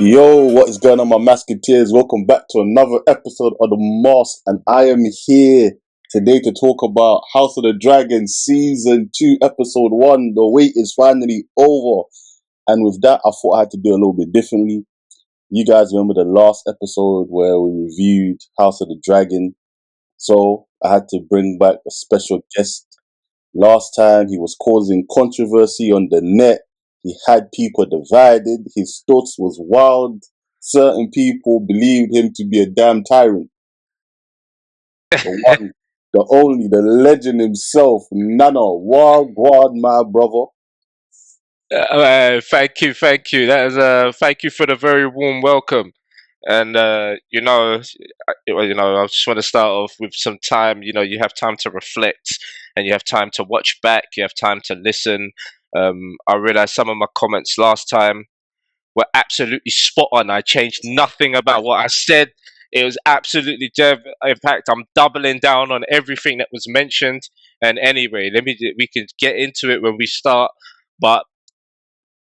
Yo, what is going on, my Masketeers? Welcome back to another episode of the M.A.S.K, and I am here today to talk about House of the Dragon Season 2, Episode 1. The wait is finally over. And with that, I thought I had to do a little bit differently. You guys remember the last episode where we reviewed House of the Dragon? So I had to bring back a special guest. Last time he was causing controversy on the net. He had people divided. His thoughts was wild. Certain people believed him to be a damn tyrant. The one, the only, the legend himself, Nana. Wagwan, my brother. Thank you. That is thank you for the very warm welcome. And I just want to start off with some time. You have time to reflect, and you have time to watch back. You have time to listen. I realized some of my comments last time were absolutely spot on. I changed nothing about what I said. It was absolutely dev. In fact, I'm doubling down on everything that was mentioned. And anyway, we can get into it when we start. But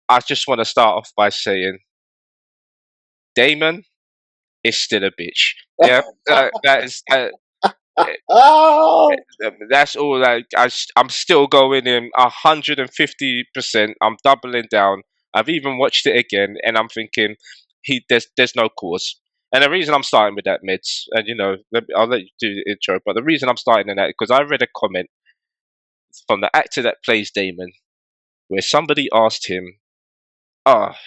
I just want to start off by saying Damon is still a bitch. Yeah, Oh, that's all. I'm still going in 150%. I'm doubling down. I've even watched it again, and I'm thinking there's no cause. And the reason I'm starting with that, Mids, and I'll let you do the intro. But the reason I'm starting in that because I read a comment from the actor that plays Damon, where somebody asked him,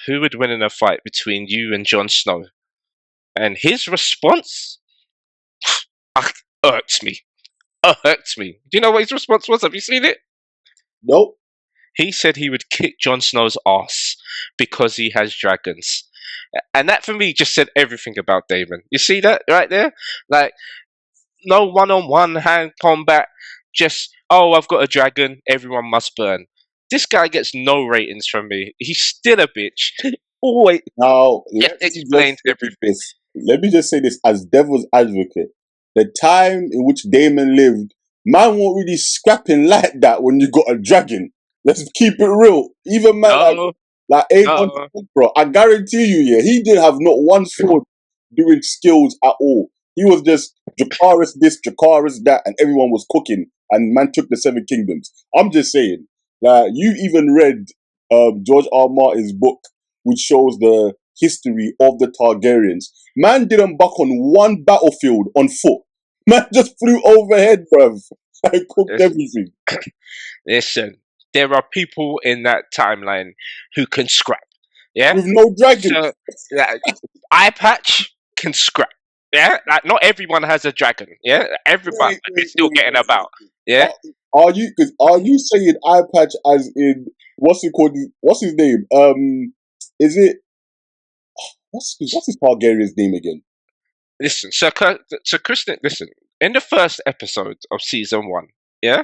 who would win in a fight between you and Jon Snow? And his response irks me. Irks me. Do you know what his response was? Have you seen it? nope. He said he would kick Jon Snow's ass because he has dragons. And that for me just said everything about Damon. You see that right there? Like, no one-on-one hand combat. Just, I've got a dragon, everyone must burn. This guy gets no ratings from me. He's still a bitch. Always Now, explained everything. let me just say this as devil's advocate. The time in which Damon lived, man won't really scrapping like that when you got a dragon. Let's keep it real. Even man No, like Aegon, no. bro, I guarantee you, yeah, he didn't have not one sword doing skills at all. He was just Dracarys this, Dracarys that, and everyone was cooking, and man took the Seven Kingdoms. I'm just saying, like, you even read George R. Martin's book, which shows the history of the Targaryens. Man didn't buck on one battlefield on foot. Man just flew overhead, bruv. I cooked Listen, everything. listen, there are people in that timeline who can scrap. Yeah? With no So, dragons. eye patch can scrap. Yeah? Like, not everyone has a dragon. Yeah? Everybody Wait, is wait, still wait, getting wait, about. wait. Yeah? Are you saying eye patch as in what's it called? What's his name? Is it what's his Targaryen's name again? Listen, so Kristen, listen. In the first episode of season 1, yeah?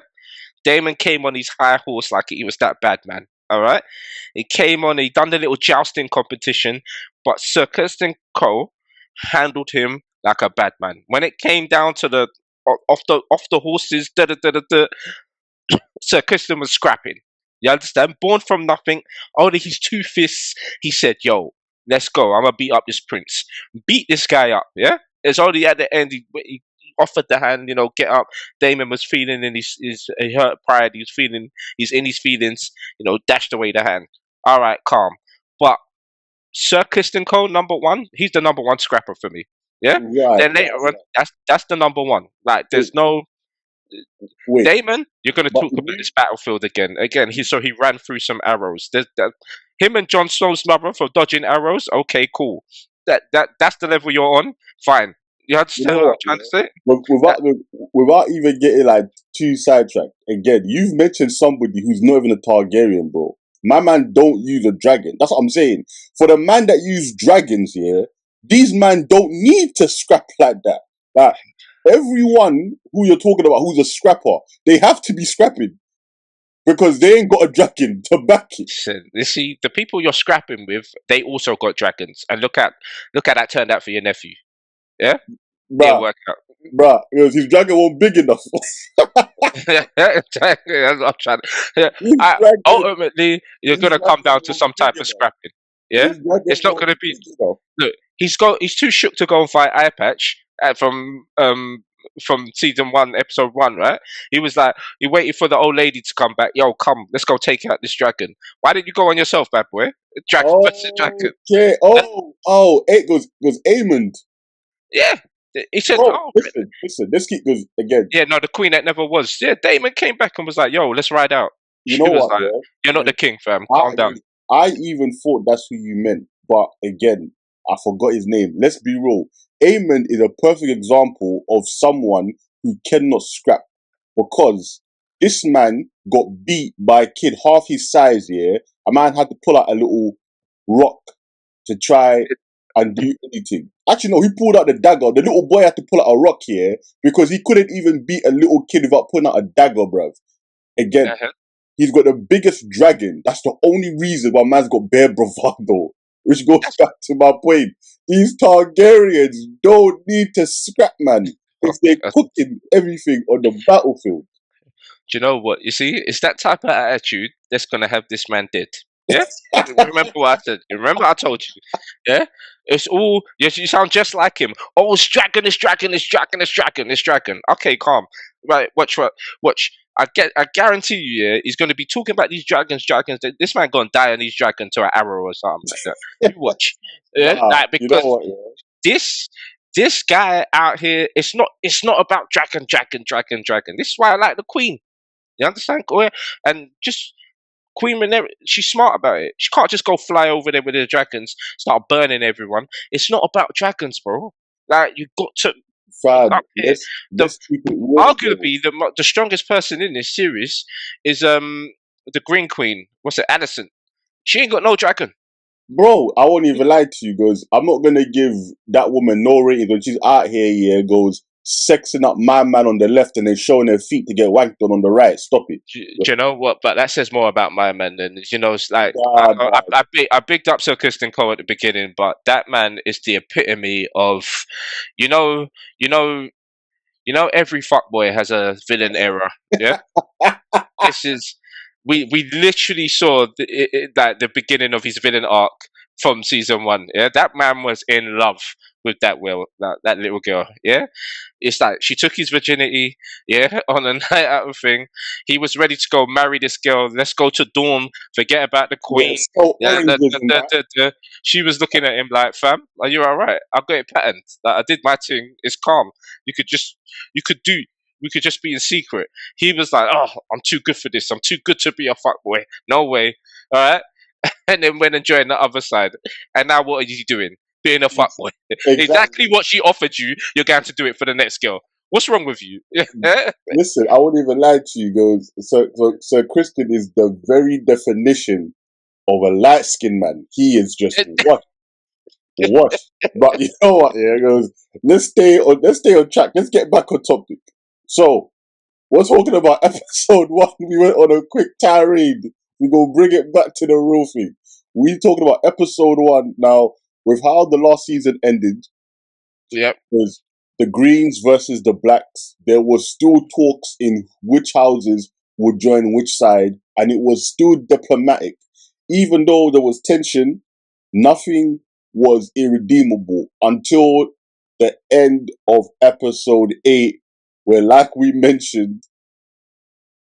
Damon came on his high horse like he was that bad man. All right, he came on. He done the little jousting competition, but Sir Kirsten Cole handled him like a bad man. When it came down to the off the horses, Sir Kirsten was scrapping. You understand? Born from nothing, only his 2 fists. He said, "Yo, let's go. I'm gonna beat up this prince. Beat this guy up." Yeah. It's only at the end he offered the hand. Get up. Damon was feeling in his he hurt pride. He's in his feelings. Dashed away the hand. All right, calm. But Sir Kristen Cole, number one, he's the number one scrapper for me. Yeah. Right. Then later on, that's the number one. Like, Wait, there's no wait. Damon, you're going to But talk about this battlefield again. Again, he ran through some arrows. Him and Jon Snow's mother for dodging arrows. Okay, cool. That's the level you're on. Fine. You you understand know what I'm what? trying to say? Without That, without even getting like too sidetracked, again, you've mentioned somebody who's not even a Targaryen, bro. My man don't use a dragon. That's what I'm saying. For the man that use dragons, yeah, these man don't need to scrap like that. Like everyone who you're talking about who's a scrapper, they have to be scrapping because they ain't got a dragon to back it. listen, you see, the people you're scrapping with, they also got dragons. And look at that turned out for your nephew. Yeah, didn't Bruh, work out. because his dragon wasn't big enough. Exactly, that's what I'm trying to. Yeah, his dragon, ultimately, you're his gonna come dragon down to wasn't some big type of enough. scrapping. Yeah, These dragons it's not are going to be. big enough. Look, he's too shook to go and fight Eye Patch from season 1, episode 1, right? He was like, he waited for the old lady to come back. Yo, come, let's go take out this dragon. Why didn't you go on yourself, bad boy? Dragon versus dragon. Okay. Oh, it goes Aemond. Yeah, he said, Bro, oh, listen. Let's keep goes again. yeah, no, the queen that never was. Yeah, Damon came back and was like, yo, let's ride out. You She know was what? like, Yeah, you're not the because king, fam. Calm I down. I even thought that's who you meant, but again, I forgot his name. Let's be real. Aemon is a perfect example of someone who cannot scrap because this man got beat by a kid half his size. Yeah, a man had to pull out a little rock to try and do anything. Actually, no, he pulled out the dagger. The little boy had to pull out a rock here because he couldn't even beat a little kid without pulling out a dagger, bruv. Again, Uh-huh. he's got the biggest dragon. That's the only reason why man's got bare bravado. Which goes That's back to my point. These Targaryens don't need to scrap, man, if they're okay. cooking everything on the battlefield. Do you know what? You see, it's that type of attitude that's gonna have this man dead. Yeah. Remember what I said? Remember I told you? Yeah. It's all. Yes, you sound just like him. Oh, it's dragon, it's dragon, it's dragon, it's dragon, it's dragon. Okay, calm. Right. Watch. I guarantee you, yeah, he's gonna be talking about these dragons, dragons. This man gonna die on these dragons to an arrow or something like that. You watch. Yeah. Nah, Like you know because what? Yeah? this this guy out here, it's not about dragon, dragon, dragon, dragon. This is why I like the queen. You understand? And just Queen Rhaenyra, she's smart about it. She can't just go fly over there with the dragons, start burning everyone. It's not about dragons, bro. Like you got to Fam, up here. The let's keep it real, bro. arguably the strongest person in this series is the Green Queen. What's it, Addison? She ain't got no dragon. Bro, I won't even lie to you, goes, I'm not gonna give that woman no ratings when she's out here, yeah, goes, sexing up my man on the left and then showing her feet to get wanked on the right. Stop it. Do you know what? But that says more about my man than you know. It's like Nah, nah. I bigged up Sir Kristen Cole at the beginning, but that man is the epitome of, you know, you know, every fuckboy has a villain era. Yeah, this is we literally saw like the beginning of his villain arc from season 1. Yeah, that man was in love with that little girl. Yeah, it's like she took his virginity, yeah, on a night out of thing. He was ready to go marry this girl. Let's go to Dawn. Forget about the Yeah, queen. so Yeah, oranges and that. she was looking at him like, "Fam, are you all right? I got it patterned. Like, I did my thing. It's calm. You could just, you could do. We could just be in secret." He was like, "Oh, I'm too good for this. I'm too good to be a fuckboy. No way." All right, and then went and joined the other side. And now what are you doing? Being a fuckboy. Exactly Exactly. what she offered you, you're going to do it for the next girl. What's wrong with you? Listen, I won't even lie to you, goes. So Kristen is the very definition of a light skinned man. He is just washed. But you know what? Yeah, goes. Let's stay on track. Let's get back on topic. So we're talking about episode 1. We went on a quick tirade. We go bring it back to the real thing. We talking about episode 1 now. With how the last season ended, Yep. was the Greens versus the Blacks. There was still talks in which houses would join which side, and it was still diplomatic. Even though there was tension, nothing was irredeemable until the end of episode 8, where, like we mentioned,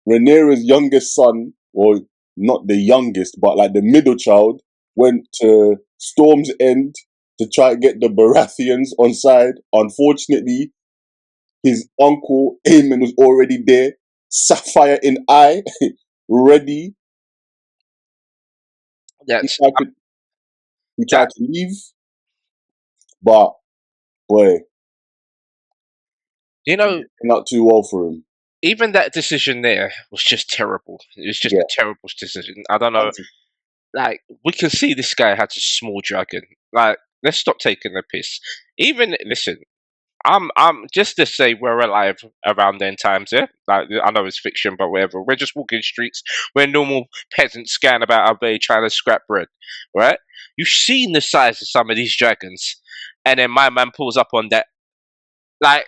Rhaenyra's youngest son, or not the youngest, but like the middle child, went to Storm's End to try and get the Baratheons on side. Unfortunately, his uncle Aemon was already there, sapphire in eye, ready. He That's tried to, he tried that. to leave, but boy, You it know, didn't turn out too well for him. even that decision there was just terrible. It was just Yeah, a terrible decision. I don't know. Anti- Like we can see this guy had a small dragon. Like let's stop taking the piss. Even listen, I'm just to say we're alive around then times, yeah. Like I know it's fiction, but whatever. We're just walking streets. We're normal peasants scan about our bay trying to scrap bread, right? You've seen the size of some of these dragons, and then my man pulls up on that. Like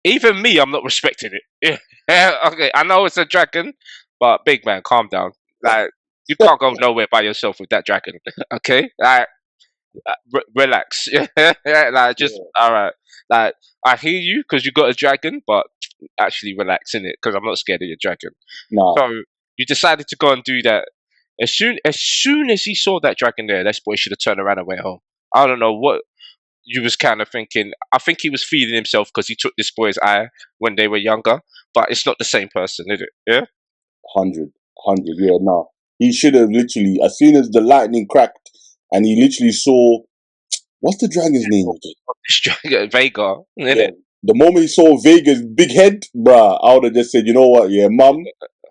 even me, I'm not respecting it. Yeah, okay. I know it's a dragon, but big man, calm down. Like You can't go nowhere by yourself with that dragon. Okay, like relax. Like just Yeah. all right. Like I hear you because you got a dragon, but actually relax in it because I'm not scared of your dragon. Nah, So you decided to go and do that. As soon as he saw that dragon there, that boy should have turned around and went home. I don't know what you was kind of thinking. I think he was feeding himself because he took this boy's eye when they were younger, but it's not the same person, is it? Yeah. 100, yeah, nah. He should have literally, as soon as the lightning cracked, and he literally saw, what's the dragon's name again? This dragon, Vega, isn't Yeah. it? The moment he saw Vega's big head, bruh, I would have just said, you know what, yeah, mum,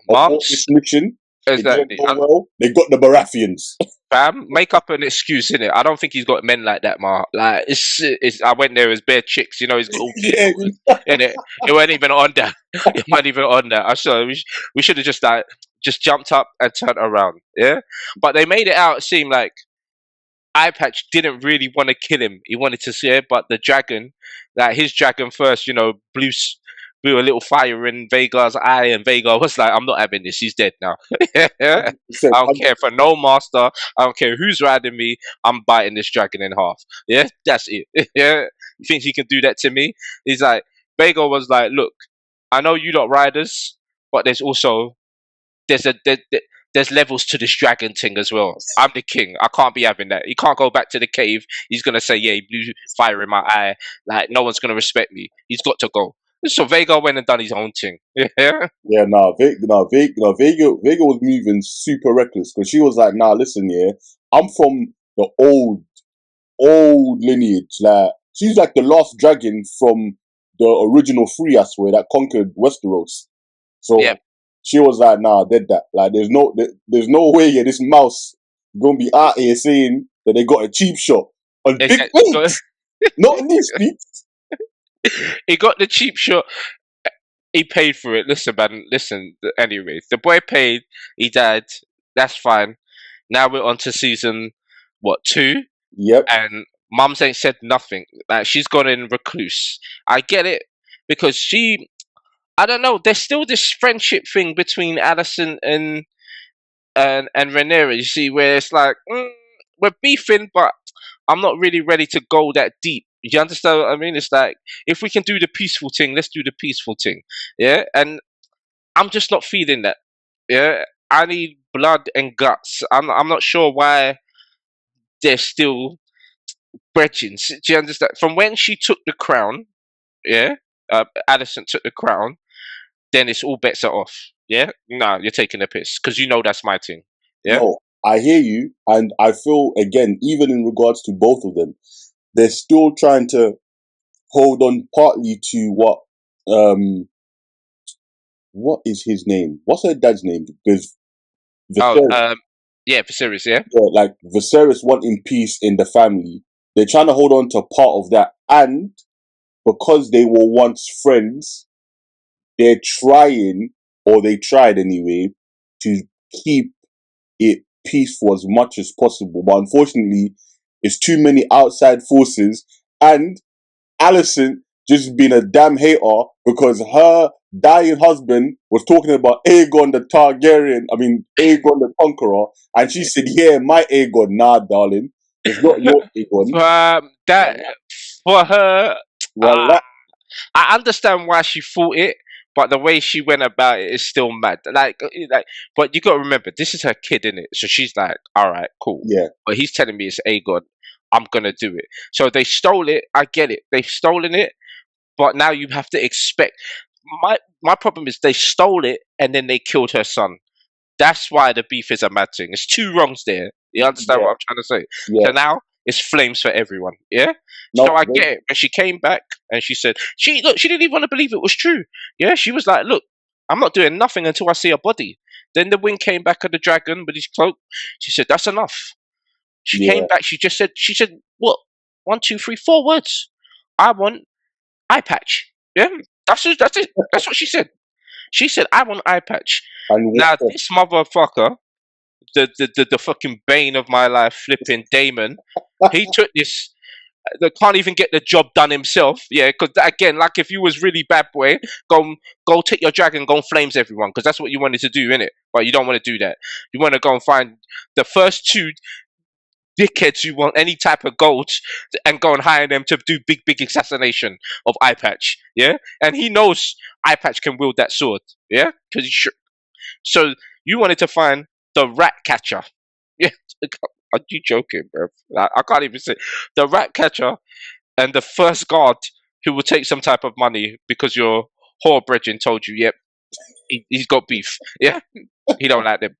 abort this Mums, mission. It didn't exactly. go well. They got the Baratheons. Fam, make up an excuse in it. I don't think he's got men like that, ma. Like it's. I went there as bare chicks. You know, he's got all Yeah, beautiful in it. It wasn't even on that. It wasn't even on that. I saw. We should have just like just jumped up and turned around. Yeah, but they made it out seem like Eye Patch didn't really want to kill him. He wanted to see it, but the dragon, like his dragon first, blew a little fire in Vhagar's eye, and Vhagar was like, "I'm not having this. He's dead now. I 100%. don't care for no master. I don't care who's riding me. I'm biting this dragon in half. Yeah, that's it. Yeah, you think he can do that to me? He's like, Vhagar was like, look, I know you lot riders, but there's a there, there- there's levels to this dragon thing as well. I'm the king. I can't be having that. He can't go back to the cave. He's gonna say, yeah, he blew fire in my eye. Like no one's gonna respect me. He's got to go. So Vhagar went and done his own thing. Yeah. Yeah, Vega was moving super reckless because she was like, nah, listen, yeah, I'm from the old lineage. Like, she's like the last dragon from the original three, I swear, that conquered Westeros. So Yeah. she was like, nah, dead that. Like, there's no way, yeah, this mouse gonna be out here saying that they got a cheap shot on big Exactly. meat, not in these streets. He got the cheap shot. He paid for it. Listen, man. Listen. Anyways, the boy paid. He died. That's fine. Now we're on to season what 2, Yep, and Mums ain't said nothing. Like she's gone in recluse. I get it because she. I don't know. There's still this friendship thing between Allison and Rhaenyra. You see, where it's like we're beefing, but I'm not really ready to go that deep. You understand what I mean? It's like if we can do the peaceful thing, let's do the peaceful thing. Yeah, and I'm just not feeling that. Yeah, I need blood and guts. I'm not sure why they're still brethren. Do you understand? From when she took the crown, yeah, Addison took the crown, then it's all bets are off. Yeah, no, you're taking a piss because you know that's my thing. Yeah. no, I hear you, and I feel again, even in regards to both of them, they're still trying to hold on partly to what is his name? What's her dad's name? Because Oh, Viserys, yeah, for serious, yeah. yeah, like Viserys wanting peace in the family. They're trying to hold on to part of that, and because they were once friends, they're trying, or they tried anyway, to keep it peaceful as much as possible. But unfortunately, it's too many outside forces, and Allison just being a damn hater because her dying husband was talking about Aegon the Targaryen, I mean Aegon the Conqueror, and she said, yeah, my Aegon. Nah, darling, it's not your Aegon. That for her, Well, uh, I understand why she thought it, but the way she went about it is still mad. But you got to remember, this is her kid, in it. So she's like, all right, cool. yeah, But he's telling me it's Aegon. I'm gonna do it. So they stole it. I get it. They've stolen it, but now you have to expect. My problem is they stole it and then they killed her son. That's why the beef is a mad thing. It's two wrongs there. You understand yeah, what I'm trying to say? yeah. So now it's flames for everyone. Yeah. So No, I get it. When she came back and she said she didn't even want to believe it was true. Yeah. She was like, look, I'm not doing nothing until I see a body. Then the wind came back of the dragon with his cloak. She said, that's enough. She yeah, came back. She said, what? 1, 2, 3, 4 words. I want eye patch. Yeah. That's it. That's what she said. She said, I want eye patch. and Now this motherfucker, the fucking bane of my life, flipping Damon, he took this. that can't even get the job done himself. Yeah, because again, like if you was really bad boy, go take your dragon, go and flames everyone, because that's what you wanted to do, innit? But you don't want to do that. You want to go and find the first two dickheads who want any type of gold and go and hire them to do big assassination of Eye Patch. Yeah, and he knows Eye Patch can wield that sword. Yeah, because he should. So you wanted to find the rat catcher. Yeah, are you joking, bro? I can't even say the rat catcher and the first guard who will take some type of money because your whore brethren told you, yep, he's got beef. Yeah, he don't like them,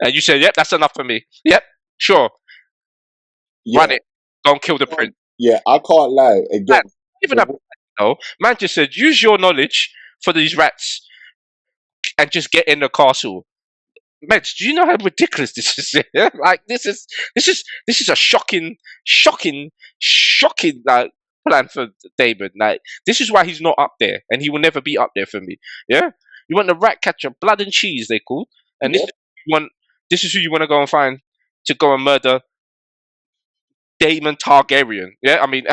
and you said, yep, that's enough for me. Yep, sure, Yeah, run it. Go and kill the prince. yeah, I can't lie. Man, Again, even up, no man just said, use your knowledge for these rats and just get in the castle. Meds, do you know how ridiculous this is? Yeah? Like this is a shocking like plan for David. Like this is why he's not up there, and he will never be up there for me. Yeah, you want the rat catcher, blood and cheese, they call, and yeah, this is who you want to go and find to go and murder Daemon Targaryen. Yeah, I mean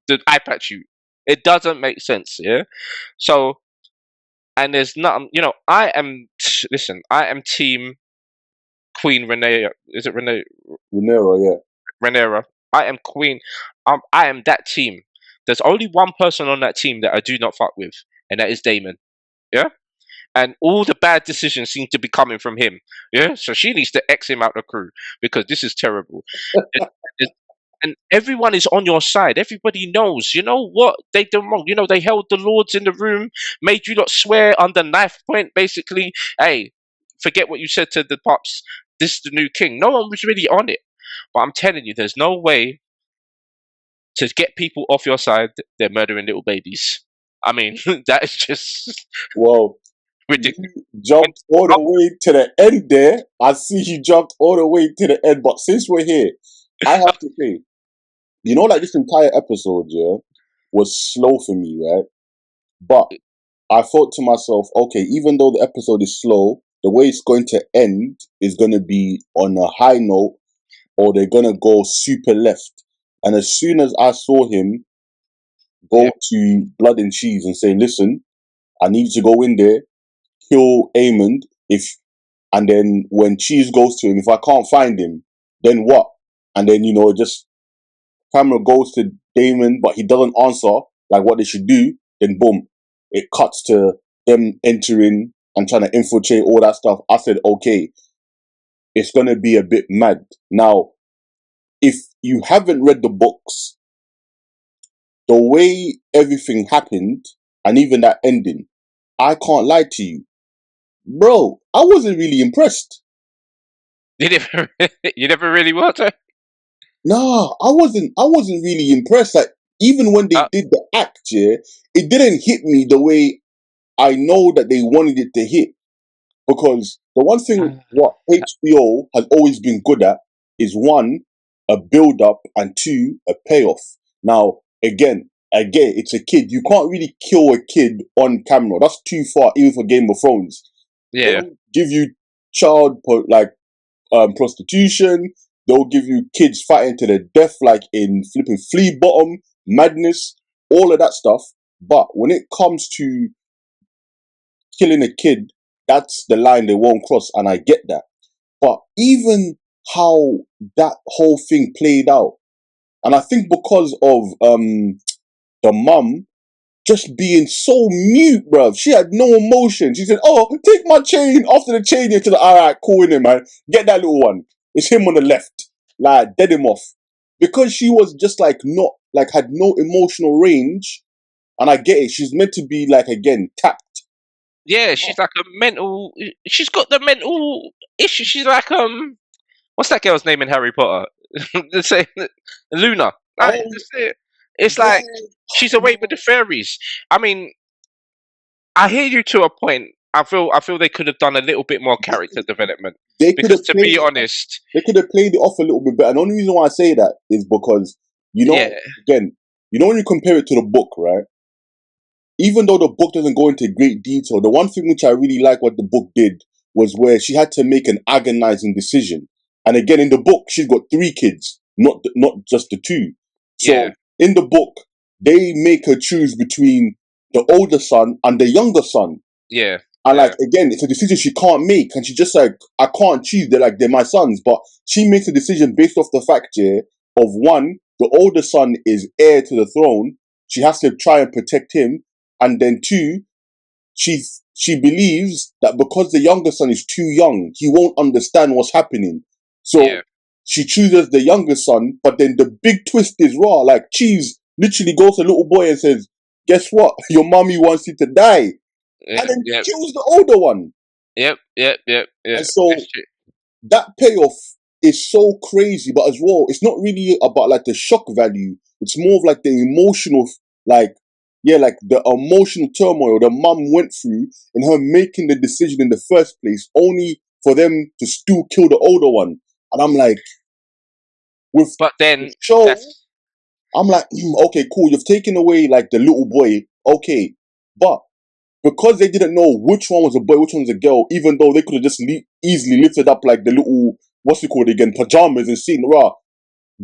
the eye patch you. It doesn't make sense. Yeah, so and there's not. I am listen. I am team Queen Renee. Is it Renee? Renero, yeah, Renera. I am Queen. I am that team. There's only one person on that team that I do not fuck with, and that is Damon. Yeah? And all the bad decisions seem to be coming from him. Yeah? So she needs to X him out the crew because this is terrible. It- it- and everyone is on your side. Everybody knows. You know what they done wrong. They held the lords in the room, made you lot swear under knife point, basically. Hey, forget what you said to the pops. This is the new king. No one was really on it. But I'm telling you, there's no way to get people off your side. They're murdering little babies. I mean, that is just well, ridiculous. you jumped all the way to the end there. I see you jumped all the way to the end, but since we're here, I have to say, like this entire episode, yeah, was slow for me, right? But I thought to myself, okay, even though the episode is slow, the way it's going to end is going to be on a high note, or they're going to go super left. And as soon as I saw him Yeah, go to Blood and Cheese and say, listen, I need you to go in there, kill Aemond, and then when Cheese goes to him, if I can't find him, then what? And then, just camera goes to Damon, but he doesn't answer like what they should do, then boom, it cuts to them entering and trying to infiltrate all that stuff. I said, okay, it's going to be a bit mad. Now, if you haven't read the books, the way everything happened, and even that ending, I can't lie to you. Bro, I wasn't really impressed. you never, you never really want to. Nah, I wasn't really impressed. Like, even when they Uh, did the act, yeah, it didn't hit me the way I know that they wanted it to hit. Because the one thing what HBO has always been good at is one, a build up, and two, a payoff. Now, again, it's a kid. You can't really kill a kid on camera. That's too far, even for Game of Thrones. yeah, They'll give you prostitution. They'll give you kids fighting to the death, like in flipping Flea Bottom, Madness, all of that stuff. But when it comes to killing a kid, that's the line they won't cross, and I get that. But even how that whole thing played out, and I think because of the mum just being so mute, bruv. She had no emotion. She said, "Oh, take my chain." After the chain, you to the alright, cool in it, man. Get that little one. It's him on the left. Like, dead him off. Because she was just like not like had no emotional range, and I get it. She's meant to be like again tapped. yeah. She's like a mental. She's got the mental issue. She's like what's that girl's name in Harry Potter? Let's say Luna. Like, Oh that's it. It's yeah, like she's away with the fairies. I mean, I hear you to a point. I feel they could have done a little bit more character development they could because have to be played. honest, They could have played it off a little bit better. And the only reason why I say that is because yeah, again, when you compare it to the book, right? Even though the book doesn't go into great detail, the one thing which I really like what the book did was where she had to make an agonizing decision. And again, in the book, she's got three kids, not just the two. So yeah, in the book, they make her choose between the older son and the younger son. Yeah. And like again, it's a decision she can't make, and she just like, I can't choose. They're my sons, but she makes a decision based off the fact, yeah, of one, the older son is heir to the throne. She has to try and protect him, and then two, she believes that because the younger son is too young, he won't understand what's happening. So Yeah. she chooses the younger son, but then the big twist is raw. Like Cheese literally goes to the little boy and says, "Guess what? Your mommy wants you to die," and then Yep. kills the older one. Yep. And so that payoff is so crazy, but as well, it's not really about like the shock value. It's more of like the emotional, like, yeah, like the emotional turmoil the mum went through in her making the decision in the first place, only for them to still kill the older one. And I'm like, with But the then show, that's I'm like, okay, cool, you've taken away like the little boy, okay, but because they didn't know which one was a boy, which one was a girl, even though they could have just easily lifted up like the little, what's it called again, pajamas and seen, rah,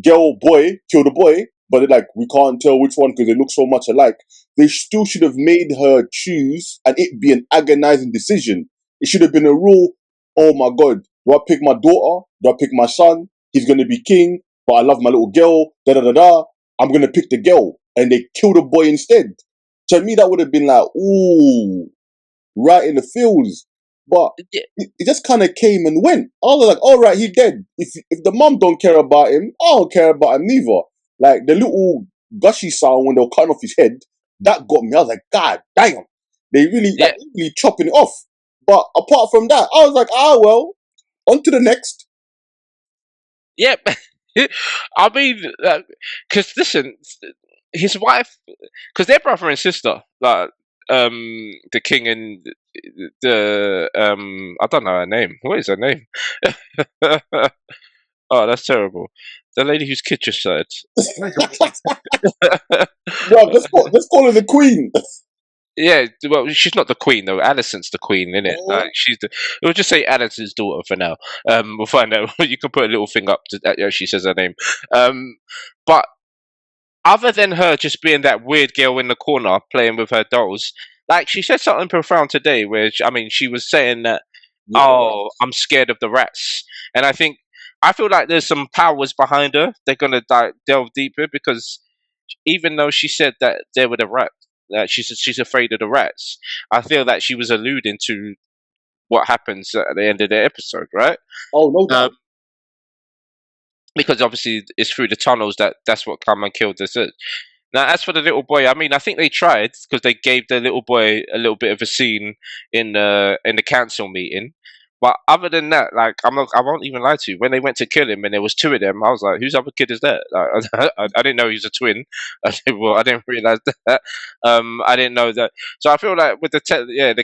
girl, boy, kill the boy, but they're like, we can't tell which one because they look so much alike. They still should have made her choose and it be an agonizing decision. It should have been a rule, oh my God, do I pick my daughter? Do I pick my son? He's going to be king, but I love my little girl, da da da da. I'm going to pick the girl. And they kill the boy instead. To me, that would have been like, ooh, right in the feels. But yeah, it just kind of came and went. I was like, all right, he dead. If the mum don't care about him, I don't care about him neither. Like the little gushy sound when they were cutting off his head, that got me. I was like, God damn, yeah, they really chopping it off. But apart from that, I was like, well, on to the next. yep. I mean, because listen, his wife, because they're brother and sister, like the king and the I don't know her name. What is her name? Oh, that's terrible. The lady whose kid just died. Bro, let's call her the queen. Yeah, well, she's not the queen though. Alicent's the queen, isn't it? Oh, Like she's the. We'll just say Alicent's daughter for now. We'll find out. You can put a little thing up to that. Yeah, she says her name. But other than her just being that weird girl in the corner playing with her dolls, like she said something profound today, which I mean, she was saying that, yeah, the "Oh, rats. I'm scared of the rats," and I feel like there's some powers behind her. They're gonna delve deeper because even though she said that there were the rats, that she's afraid of the rats, I feel that she was alluding to what happens at the end of the episode, right? Oh, no Um, doubt. because obviously it's through the tunnels that's what come and killed us. Now, as for the little boy, I mean, I think they tried because they gave the little boy a little bit of a scene in the council meeting. But other than that, like I won't even lie to you. When they went to kill him and there was two of them, I was like, "Whose other kid is that?" Like, I didn't know he was a twin. I didn't realize that. I didn't know that. So I feel like with the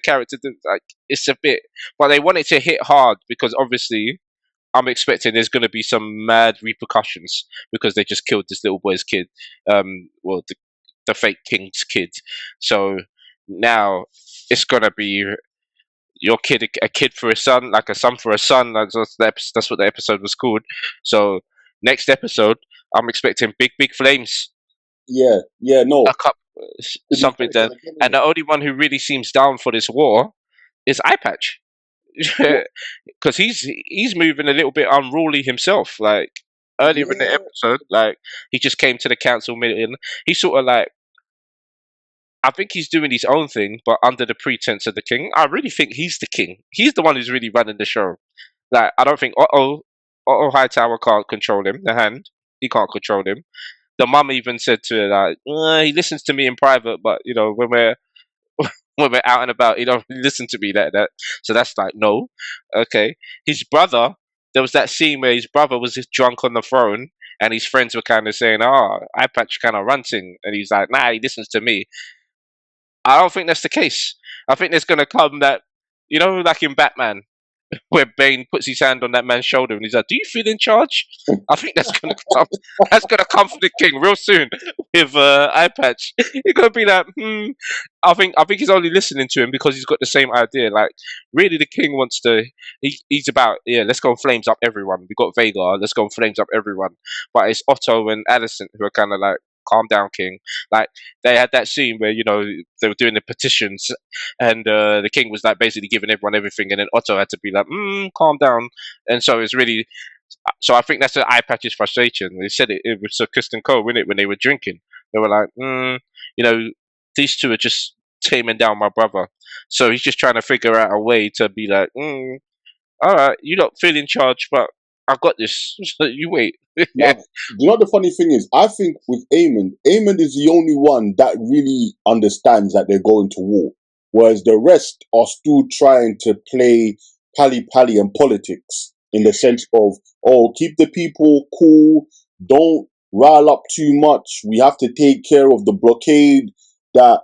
character, like it's a bit, but they wanted to hit hard because obviously I'm expecting there's going to be some mad repercussions because they just killed this little boy's kid. Well, the fake king's kid. So now it's going to be your kid, a kid for a son, like a son for a son. That's what the episode was called. So next episode, I'm expecting big flames. Yeah, yeah, A no. cup, To be something fair, that, and the only one who really seems down for this war is Eye Patch. Because he's moving a little bit unruly himself. Like earlier in the yeah, episode, like he just came to the council meeting. He's sort of like, I think he's doing his own thing, but under the pretense of the king. I really think he's the king. He's the one who's really running the show. Like I don't think Otto Hightower can't control him. The Hand, he can't control him. The mum even said to her like, he listens to me in private, but you know when we're out and about, he don't listen to me like that. So that's like no, okay. His brother, there was that scene where his brother was just drunk on the throne, and his friends were kind of saying, "Oh, Eye Patch kind of ranting," and he's like, "Nah, he listens to me." I don't think that's the case. I think there's gonna come that, like in Batman, where Bane puts his hand on that man's shoulder and he's like, "Do you feel in charge?" I think that's gonna come. That's gonna come for the king real soon with Eye Patch. He's gonna be like, I think he's only listening to him because he's got the same idea. Like, really, the king wants to. He's about, yeah. Let's go and flames up everyone. We got Vhagar. Let's go and flames up everyone. But it's Otto and Addison who are kind of like, calm down, King. Like they had that scene where they were doing the petitions, and the king was like basically giving everyone everything, and then Otto had to be like, calm down. And so it's really, so I think that's the eye patch's frustration. They said it was Sir Kristen Cole, wasn't it, when they were drinking? They were like, you know, these two are just taming down my brother. So he's just trying to figure out a way to be like, all right, you don't feel in charge, but I've got this. So you wait. Now, do you know what the funny thing is? I think with Eamon is the only one that really understands that they're going to war, whereas the rest are still trying to play pally and politics in the sense of, oh, keep the people cool, don't rile up too much. We have to take care of the blockade that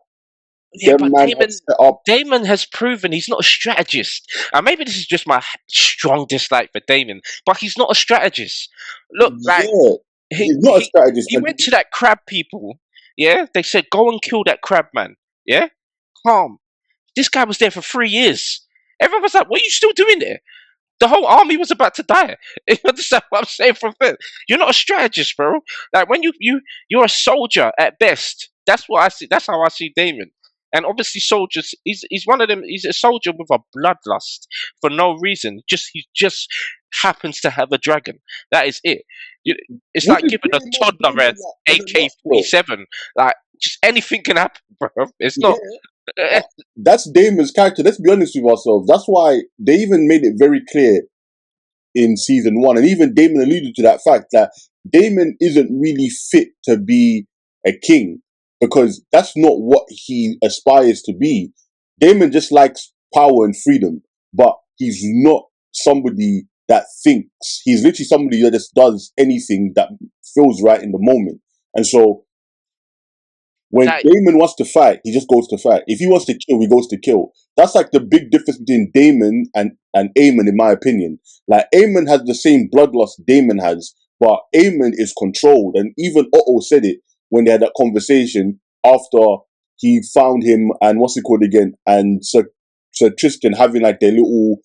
Yeah, them but man have set up. Damon has proven he's not a strategist. And maybe this is just my strong dislike for Damon, but he's not a strategist. Look, like Yeah, he he's not a he strategist. he And went to that crab people. Yeah, they said go and kill that crab man. Yeah, calm. This guy was there for 3 years. Everyone was like, "What are you still doing there?" The whole army was about to die. You understand what I'm saying? From first, you're not a strategist, bro. Like when you're a soldier at best. That's what I see. That's how I see Damon. And obviously, soldiers. He's one of them. He's a soldier with a bloodlust for no reason. He just happens to have a dragon. That is it. It's which like is giving a pretty much toddler Damon an in a nutshell. AK-47. Like just anything can happen, bro. It's Yeah. not. That's Damon's character. Let's be honest with ourselves. That's why they even made it very clear in season one, and even Damon alluded to that fact that Damon isn't really fit to be a king because that's not what he aspires to be. Damon just likes power and freedom, but he's not somebody that thinks. He's literally somebody that just does anything that feels right in the moment. And so when Like Damon wants to fight, he just goes to fight. If he wants to kill, he goes to kill. That's like the big difference between Damon and Aemon, in my opinion. Like Aemon has the same bloodlust Damon has, but Aemon is controlled. And even Otto said it when they had that conversation after he found him and what's it called again, and Sir Tristan having like their little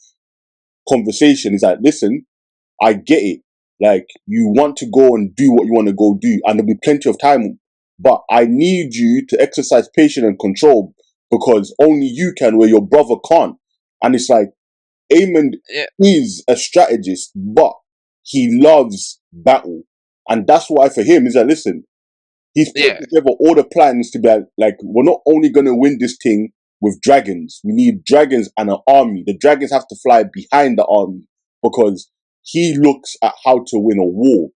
conversation. He's like, listen, I get it. Like, you want to go and do what you want to go do, and there'll be plenty of time. But I need you to exercise patience and control because only you can, where your brother can't. And it's like, Aemon yeah, is a strategist, but he loves battle. And that's why for him, he's like, listen, he's put yeah. together all the plans to be like, we're not only going to win this thing with dragons. We need dragons and an army. The dragons have to fly behind the army because he looks at how to win a war.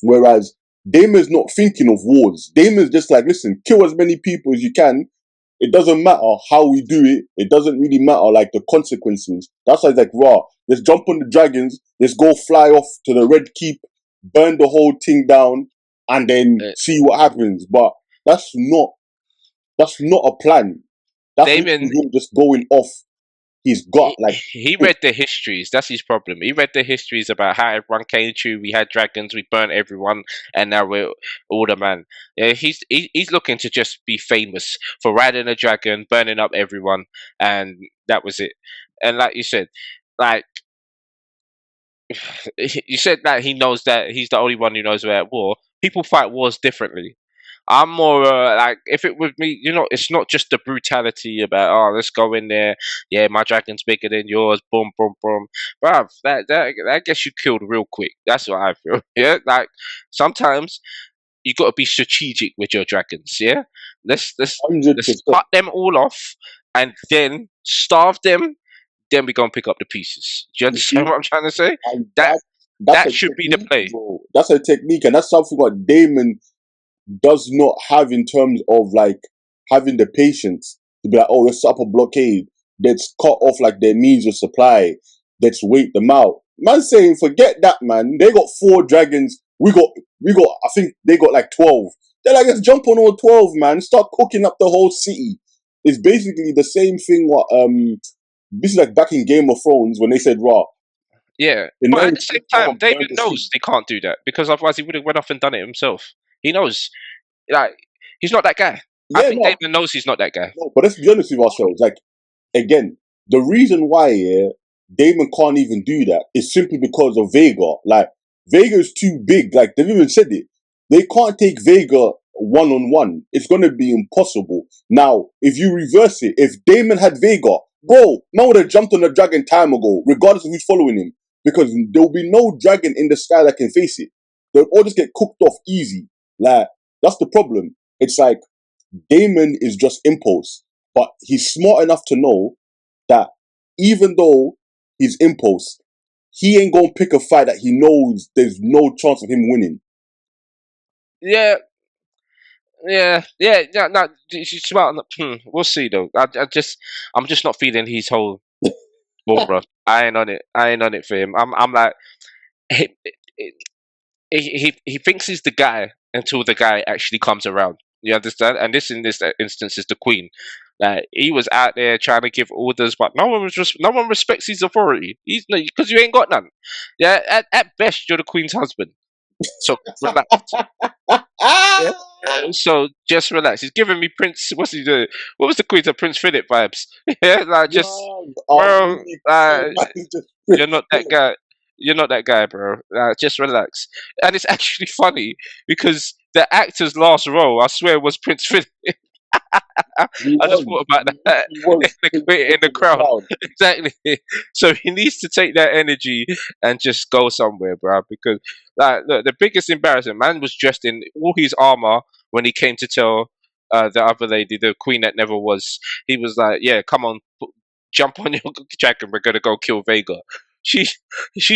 Whereas Damon's not thinking of wars. Damon's just like, listen, kill as many people as you can. It doesn't matter how we do it. It doesn't really matter, like, the consequences. That's why it's like, raw. Let's jump on the dragons. Let's go fly off to the Red Keep, burn the whole thing down, and then Uh, see what happens. But that's not a plan. That's Damon literally him just going off his gut. Like, he read the histories. That's his problem. He read the histories about how everyone came true. We had dragons. We burnt everyone, and now we're all the man. Yeah, he's looking to just be famous for riding a dragon, burning up everyone, and that was it. And like you said, like you said that he knows that he's the only one who knows we're at war. People fight wars differently. I'm more like if it was me, it's not just the brutality about let's go in there, yeah, my dragon's bigger than yours, boom, boom, boom, bruv, that gets you killed real quick. That's what I feel. Yeah, like sometimes you got to be strategic with your dragons. Yeah, let's 100%. cut them all off and then starve them. Then we go and pick up the pieces. Do you You understand see? what I'm trying to say? And That that's that a should be the technique, play. bro. That's a technique, and that's something what Damon does not have in terms of like having the patience to be like, oh, let's set up a blockade. Let's cut off like their means of supply. Let's wait them out. Man saying, forget that, man. They got 4 dragons. We got, I think they got like 12. They're like, let's jump on all 12, man. Start cooking up the whole city. It's basically the same thing what, this is like back in Game of Thrones when they said, raw, Yeah, the but at men the same go time, and burn David the city. knows they can't do that because otherwise he would have went off and done it himself. He knows, like, he's not that guy. I Yeah, think no, David knows he's not that guy. no, but let's be honest with ourselves. Like, again, the reason why Damon can't even do that is simply because of Vega. Like, Vega is too big. Like, they've even said it. They can't take Vega one-on-one. It's gonna be impossible. Now, if you reverse it, if Damon had Vega, bro, man would have jumped on the dragon time ago, regardless of who's following him, because there'll be no dragon in the sky that can face it. They'll all just get cooked off easy. Like, that's the problem. It's like Damon is just impulse, but he's smart enough to know that even though he's impulse, he ain't gonna pick a fight that he knows there's no chance of him winning. Yeah, yeah. No, she's smart. We'll see though. I'm just not feeling his whole aura. I ain't on it. I ain't on it for him. I'm like, he, he thinks he's the guy until the guy actually comes around. You understand? And this in this instance is the Queen. Like he was out there trying to give orders, but no one respects his authority. He's because you ain't got none. Yeah, at best you're the Queen's husband. So relax. Yeah. So just relax. He's giving me Prince. What's he doing? What was the Queen of Prince Philip vibes? Yeah, like just bro. You're not that guy. You're not that guy, bro. Just relax. And it's actually funny because the actor's last role, I swear, was Prince Philip. I just thought about that in the crowd. Exactly. So he needs to take that energy and just go somewhere, bro. Because look, the biggest embarrassment, man was dressed in all his armor when he came to tell the other lady, the queen that never was. He was like, "Yeah, come on, jump on your dragon. We're gonna go kill Vega." She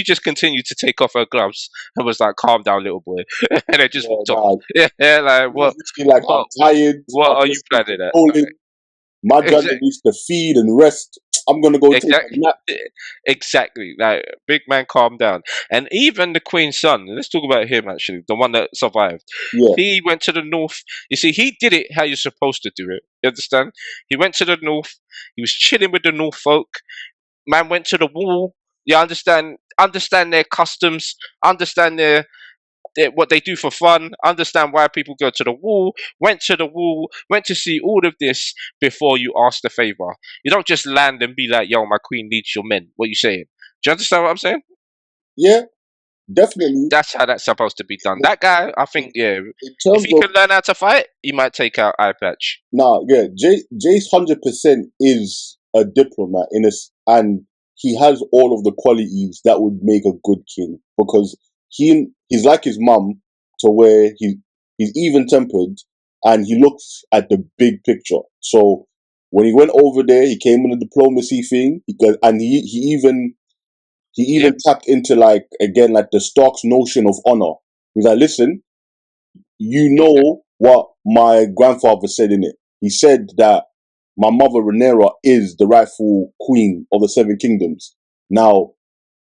just continued to take off her gloves and was like, "Calm down, little boy," and they just walked off. Yeah, like what? Like, I'm tired. What are you planning at? My dragon needs to feed and rest. I'm gonna go take a nap. Exactly. Like, big man, calm down. And even the Queen's son. Let's talk about him. Actually, the one that survived. Yeah. He went to the north. You see, he did it how you're supposed to do it. You understand? He went to the north. He was chilling with the North folk. Man went to the wall. You understand? Understand their customs. Understand their what they do for fun, understand why people go to the wall, went to see all of this before you ask the favor. You don't just land and be like, yo, my queen needs your men. What you saying? Do you understand what I'm saying? Yeah, definitely. That's how that's supposed to be done. That guy, I think, yeah, if he can learn how to fight, he might take out Eye Patch. Nah, yeah, Jace 100% is a diplomat and he has all of the qualities that would make a good king, because he's like his mum, to where he's even tempered and he looks at the big picture. So when he went over there, he came on a diplomacy thing, and he even tapped into, like, again, like the Stark's notion of honor. He's like, listen, you know what my grandfather said in it. He said that my mother Rhaenyra is the rightful queen of the Seven Kingdoms. Now,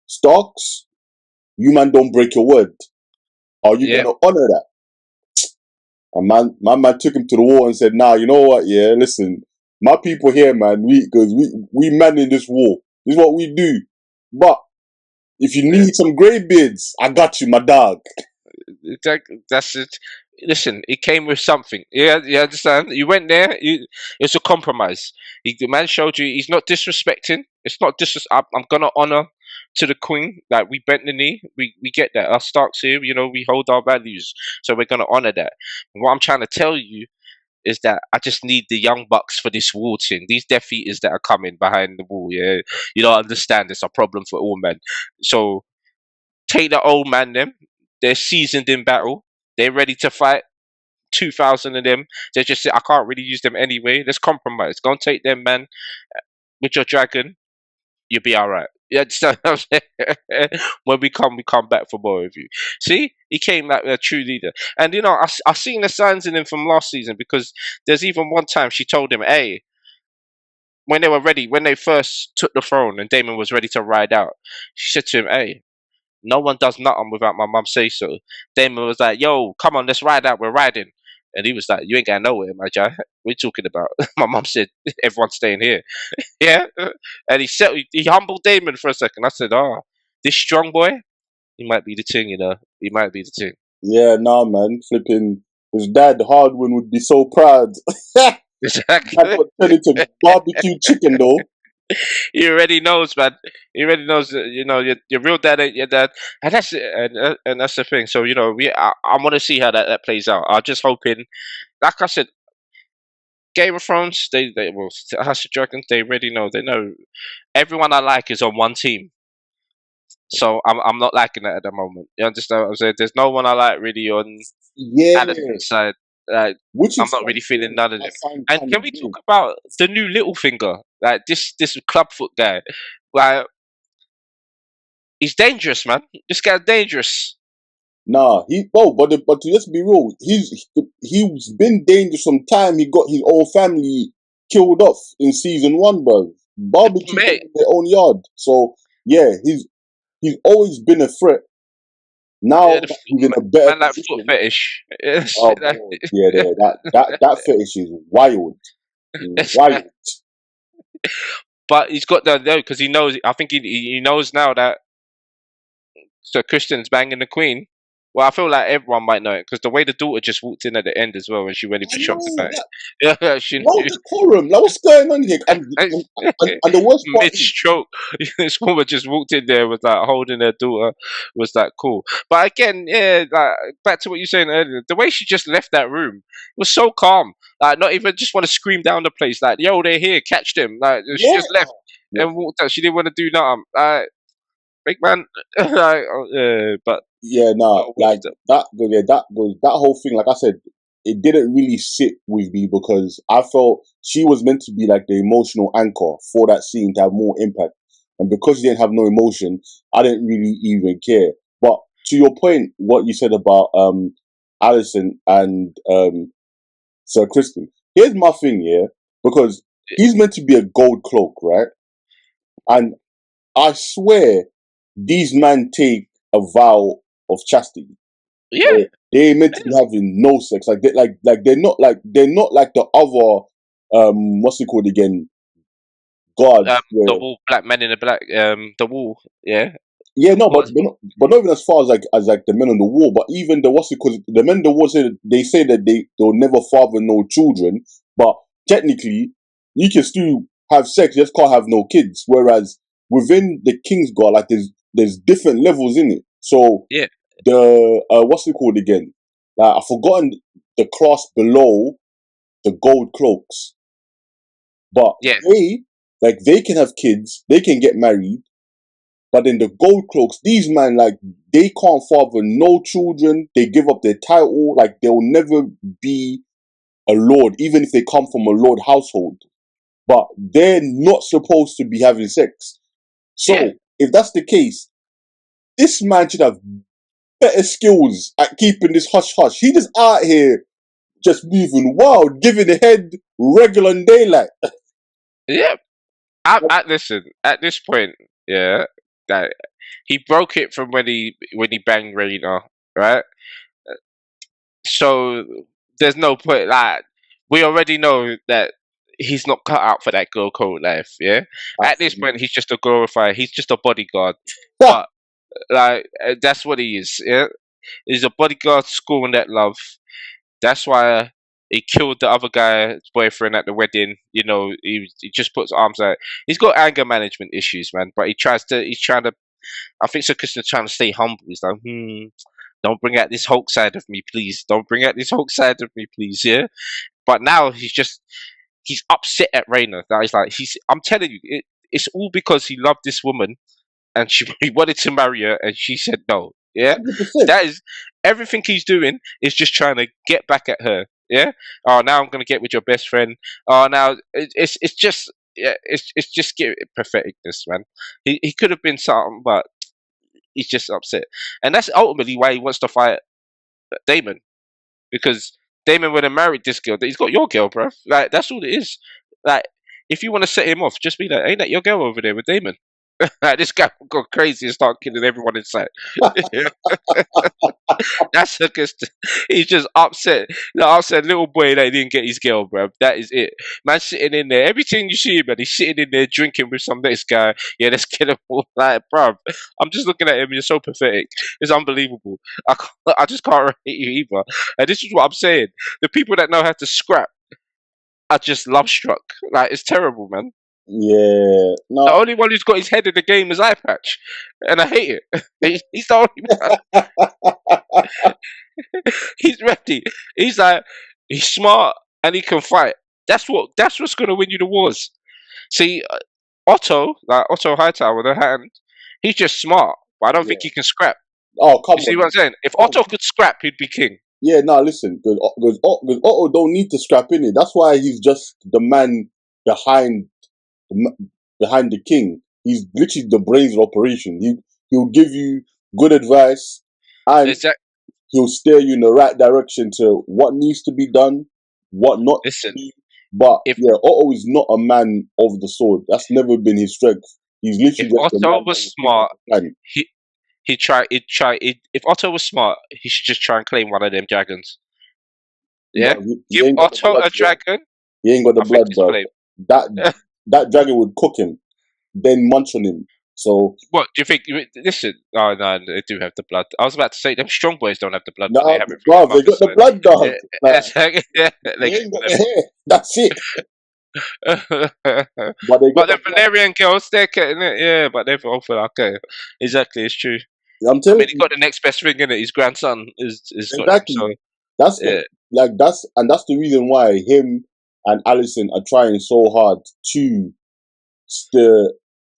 Starks, you man don't break your word. Are you gonna honor that? And my man took him to the wall and said, "Nah, you know what? Yeah, listen, my people here, man, we man in this war. This is what we do. But if you need some greybeards, I got you, my dog." That's it. Listen, he came with something. Yeah, you understand? You went there. It's a compromise. The man showed you he's not disrespecting. It's not I'm gonna honor to the queen. Like, we bent the knee. We get that. Us Starks here, we hold our values, so we're gonna honor that. And what I'm trying to tell you is that I just need the young bucks for this wall thing. These Death Eaters that are coming behind the wall. Yeah, you don't understand. It's a problem for all men. So take the old man them. They're seasoned in battle. They're ready to fight. 2,000 of them. They just say, I can't really use them anyway. Let's compromise. Go and take them, man. With your dragon, you'll be all right. You understand what I'm saying? When we come back for more of you. See? He came like a true leader. And, I seen the signs in him from last season, because there's even one time she told him, hey, when they were ready, when they first took the throne and Daemon was ready to ride out, she said to him, hey, no one does nothing without my mum say so. Damon was like, yo, come on, let's ride out. We're riding. And he was like, you ain't going nowhere, my guy. What are you talking about? My mum said, everyone's staying here. Yeah. And he humbled Damon for a second. I said, this strong boy, he might be the thing, He might be the thing. Yeah, nah, man. Flipping his dad, Hardwin, would be so proud. Exactly. That would turn into barbecue chicken, though. He already knows, man. He already knows that your real dad ain't your dad, and that's it. And that's the thing. So I want to see how that plays out. I'm just hoping, like I said, Game of Thrones, they well, House of Dragons, they already know. They know everyone I like is on one team. So I'm not liking that at the moment. You understand what I'm saying? There's no one I like really on Yeah, Addison's side. Like which I'm is not really feeling none of I them. find And kind can of we talk weird. about the new Littlefinger? Like this clubfoot guy. Like he's dangerous, man. This guy's dangerous. Nah, but to just be real, he's been dangerous from time he got his own family killed off in season one, bro. Barbecued them Mate, in their own yard. So yeah, he's always been a threat. yeah, Now that he's in a better man, like foot position. fetish. Yes, Oh bro, yeah, that fetish is wild, wild. but he's got that though because he knows. I think he knows now that Sir Christian's banging the Queen. Well, I feel like everyone might know it because the way the daughter just walked in at the end as well when she went I into shop to know buy. that. Yeah, she No knew. decorum. Like what's going on here? And the worst part Mid is, stroke, this woman just walked in there was like holding her daughter. Was like cool, but again, yeah, like back to what you were saying earlier. The way she just left that room was so calm. Like not even just want to scream down the place. Like yo, they're here, catch them. Like she yeah, just left yeah. and walked out. She didn't want to do nothing. Big man, like, but Yeah, nah, got like wisdom. that whole thing. Like I said, it didn't really sit with me because I felt she was meant to be like the emotional anchor for that scene to have more impact, and because she didn't have no emotion, I didn't really even care. But to your point, what you said about Alison and Sir Kristen, here's my thing, yeah, because he's meant to be a gold cloak, right? And I swear these men take a vow of chastity. Yeah, Where they ain't meant to be having no sex. They're not like the other what's it called again? Gods the where wall, black man in the black, the wall. Yeah, yeah, no, what? but not even as far as like the men on the wall, but even the what's it called the men on the wall say that they say that they'll never father no children, but technically you can still have sex, you just can't have no kids. Whereas within the King's God, like there's different levels in it. So Yeah, the what's it called again? Like I've forgotten the class below the gold cloaks, but yeah, they can have kids, they can get married, but then the gold cloaks, these man like they can't father no children. They give up their title, like they'll never be a lord, even if they come from a lord household. But they're not supposed to be having sex. yeah, So if that's the case, this man should have better skills at keeping this hush hush. He just out here just moving wild, giving the head regular in daylight. yeah. Listen, at this point, yeah, that he broke it from when he banged Raina, right? So there's no point. Like we already know that he's not cut out for that girl code life. Yeah. At this point, Absolutely. he's just a glorified. He's just a bodyguard. But like that's what he is. Yeah. He's a bodyguard scoring that love. That's why he killed the other guy's boyfriend at the wedding. He just puts arms out. He's got anger management issues, man. But he's trying to. I think Sir Christian's trying to stay humble. He's like, don't bring out this Hulk side of me, please. Don't bring out this Hulk side of me, please. Yeah. But now he's upset at Raina. Now I'm telling you, it's all because he loved this woman and he wanted to marry her and she said no. Yeah, 100%. that is everything he's doing is just trying to get back at her. Yeah. Oh, now I'm gonna get with your best friend. Oh, now it's just yeah, it's just patheticness, man. He could have been something, but he's just upset, and that's ultimately why he wants to fight Damon because Damon would have married this girl. He's got your girl, bro. Like that's all it is. Like if you want to set him off, just be like, ain't that your girl over there with Damon? Like, this guy will go crazy and start killing everyone in sight. That's because he's just upset. The upset little boy that he didn't get his girl, bro. That is it. Man sitting in there. Everything you see, man, he's sitting in there drinking with some next guy. Yeah, let's get him all like, bro. I'm just looking at him. You're so pathetic. It's unbelievable. I just can't rate you either. And this is what I'm saying. The people that know how to scrap are just love struck. Like, it's terrible, man. Yeah. The No. only one who's got his head in the game is Eye Patch, and I hate it. He's the only one. He's ready. He's like he's smart and he can fight. That's what's gonna win you the wars. See, Otto, like Otto Hightower, the Hand, he's just smart, but I don't think Yeah. he can scrap. Oh, You come see what on. I'm saying? If Come Otto on. could scrap, he'd be king. Yeah, no, listen, because Otto don't need to scrap in it. That's why he's just the man behind behind the king. He's literally the brains of operation. He'll give you good advice, and Exactly. he'll steer you in the right direction to what needs to be done, what not to Listen, do. But if yeah, Otto is not a man of the sword. That's never been his strength. He's if literally just a Otto man that was will pick up smart, a pen. he if Otto was smart, he should just try and claim one of them dragons. Yeah, Bro, he give ain't got the Otto blood, a bro. dragon. He ain't got the I think blood, it's bro. flame. That that dragon would cook him, then munch on him. So What do you think? Listen, oh no, they do have the blood. I was about to say them strong boys don't have the blood, but they nah, have it through their bro, they got mothers. the So blood, dog. Like, yeah, they they get ain't got them. the hair. That's it. But they But got the the blood. Valerian girls, they're getting it. Yeah, but they're all for okay. Exactly, it's true. I'm I telling mean, he you, got the next best thing in it. His grandson is got him. exactly. So That's the yeah, that's the reason why him and Allison are trying so hard to steer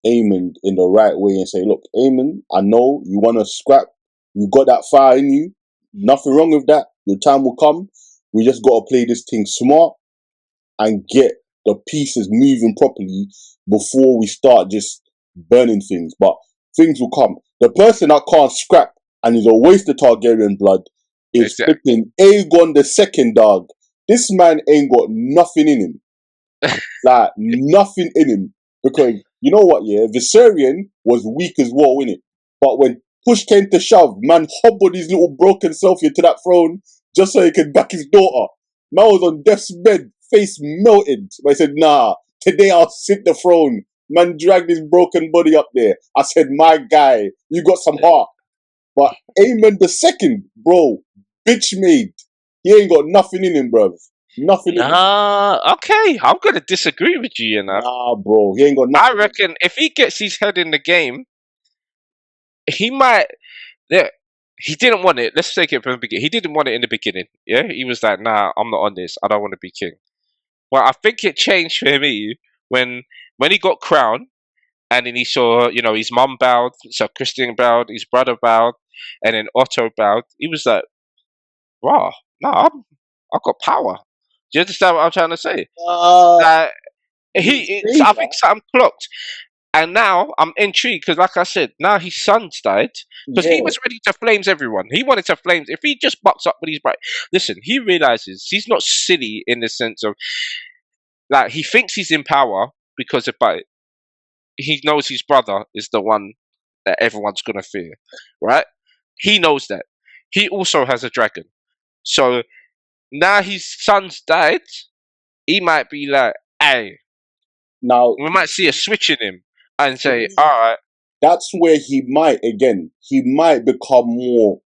Eamon in the right way and say, look, Eamon, I know you want to scrap. You got that fire in you. Nothing wrong with that. Your time will come. We just got to play this thing smart and get the pieces moving properly before we start just burning things. But things will come. The person that can't scrap and is a waste of Targaryen blood is exactly. flipping Aegon the second, dog. This man ain't got nothing in him. Like, nothing in him. Because, you know what, yeah? Viserion was weak as well, innit? But when push came to shove, man hobbled his little broken self into that throne just so he could back his daughter. Man was on death's bed, face melted. But he said, nah, today I'll sit the throne. Man dragged his broken body up there. I said, my guy, you got some heart. But Aemon the second, bro, bitch made. He ain't got nothing in him, bruv. Nothing in him. Nah, okay, I'm gonna disagree with you. You know, Nah, bro, he ain't got I nothing in him. reckon if he gets his head in the game, he might. Yeah, he didn't want it. Let's take it from the beginning. He didn't want it in the beginning. Yeah, he was like, "Nah, I'm not on this. I don't want to be king." Well, I think it changed for me when when he got crowned, and then he saw, you know, his mum bowed, so Christian bowed, his brother bowed, and then Otto bowed. He was like, "Wow, no, I've got power." Do you understand what I'm trying to say? Like You I say think that, something clocked. And now I'm intrigued because, like I said, now his son's died because he yeah. was ready to flames everyone. He wanted to flames. If he just bucks up with his brother, listen, he realizes he's not silly in the sense of like he thinks he's in power because but he knows his brother is the one that everyone's gonna fear, right? He knows that. He also has a dragon, so now his son's died. He might be like, "Hey, Now, we might see a switch in him," and for say, "All me, right, that's where he might become more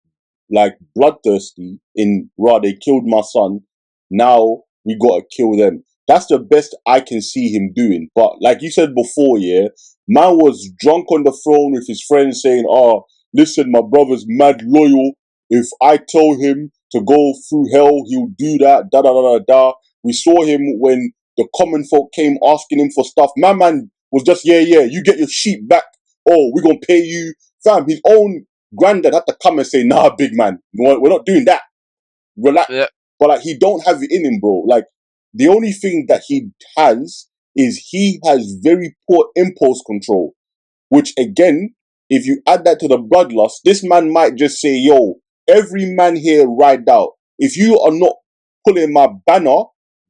like bloodthirsty in raw. They killed my son. Now we gotta kill them. That's the best I can see him doing. But like you said before, yeah, man was drunk on the throne with his friends saying, "Oh, listen, my brother's mad loyal. If I tell him to go through hell, he'll do that." Da da da da da. We saw him when the common folk came asking him for stuff. My man was just, yeah, yeah, you get your sheep back. Oh, we're gonna pay you, fam. His own granddad had to come and say, "Nah, big man, we're not doing that. Relax." yeah, But like, he don't have it in him, bro. Like, the only thing that he has is he has very poor impulse control. Which again, if you add that to the bloodlust, this man might just say, "Yo, every man here ride out. If you are not pulling my banner,